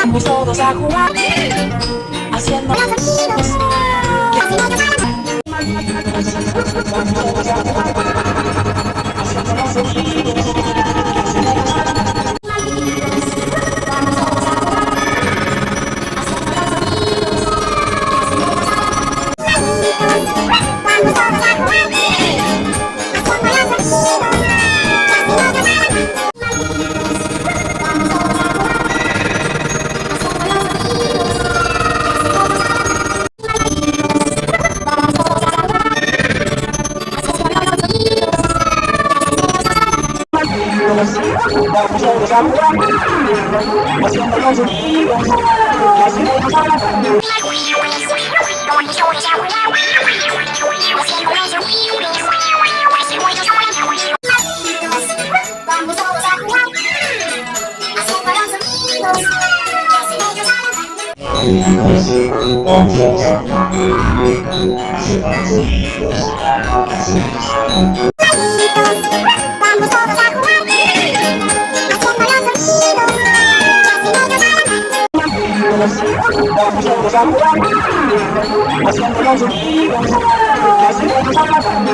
Vamos todos a jugar, haciendo los amigos. Vamos todos a jugar, haciendo los amigos. Vamos todos a jugar, haciendo los amigos.